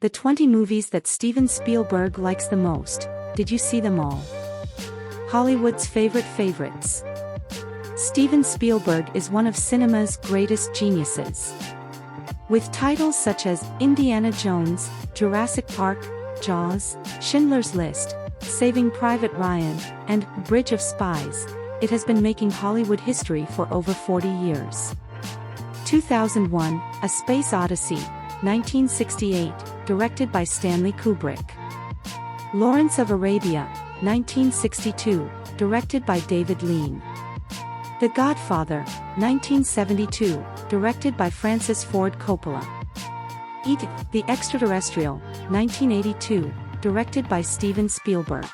The 20 movies that Steven Spielberg likes the most. Did you see them all? Hollywood's favorite favorites. Steven Spielberg is one of cinema's greatest geniuses. With titles such as Indiana Jones, Jurassic Park, Jaws, Schindler's List, Saving Private Ryan, and Bridge of Spies, it has been making Hollywood history for over 40 years. 2001, A Space Odyssey, 1968, directed by Stanley Kubrick. Lawrence of Arabia, 1962, directed by David Lean. The Godfather, 1972, directed by Francis Ford Coppola. E.T. the Extraterrestrial, 1982, directed by Steven Spielberg.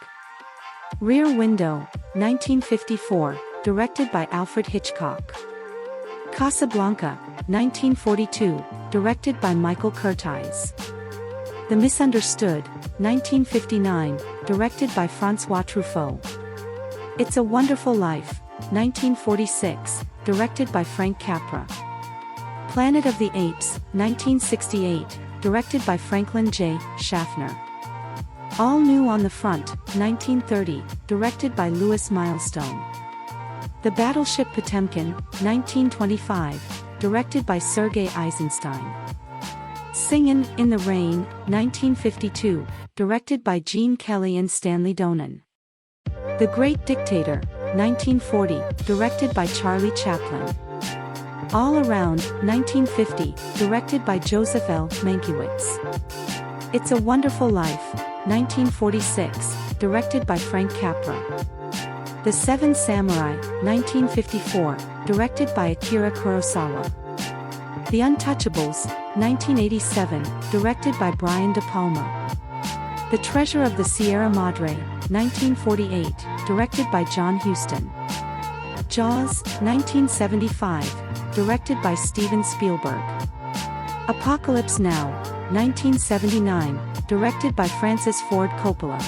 Rear Window, 1954, directed by Alfred Hitchcock. Casablanca, 1942, directed by Michael Curtiz. The Misunderstood, 1959, directed by François Truffaut. It's a Wonderful Life, 1946, directed by Frank Capra. Planet of the Apes, 1968, directed by Franklin J. Schaffner. All New on the Front, 1930, directed by Louis Milestone. The Battleship Potemkin, 1925, directed by Sergei Eisenstein. Singin' in the Rain, 1952, directed by Gene Kelly and Stanley Donen. The Great Dictator, 1940, directed by Charlie Chaplin. All Around, 1950, directed by Joseph L. Mankiewicz. It's a Wonderful Life, 1946, directed by Frank Capra. The Seven Samurai, 1954, directed by Akira Kurosawa. The Untouchables, 1987, directed by Brian De Palma. The Treasure of the Sierra Madre, 1948, directed by John Huston. Jaws, 1975, directed by Steven Spielberg. Apocalypse Now, 1979, directed by Francis Ford Coppola.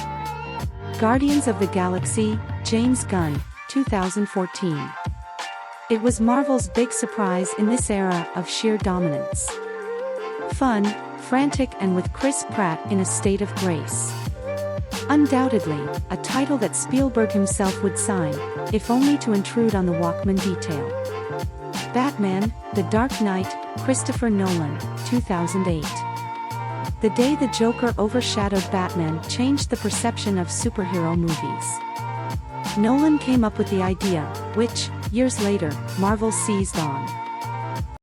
Guardians of the Galaxy, James Gunn, 2014. It was Marvel's big surprise in this era of sheer dominance. Fun, frantic, and with Chris Pratt in a state of grace. Undoubtedly, a title that Spielberg himself would sign, if only to intrude on the Walkman detail. Batman, The Dark Knight, Christopher Nolan, 2008. The day the Joker overshadowed Batman changed the perception of superhero movies. Nolan came up with the idea, which, years later, Marvel seized on.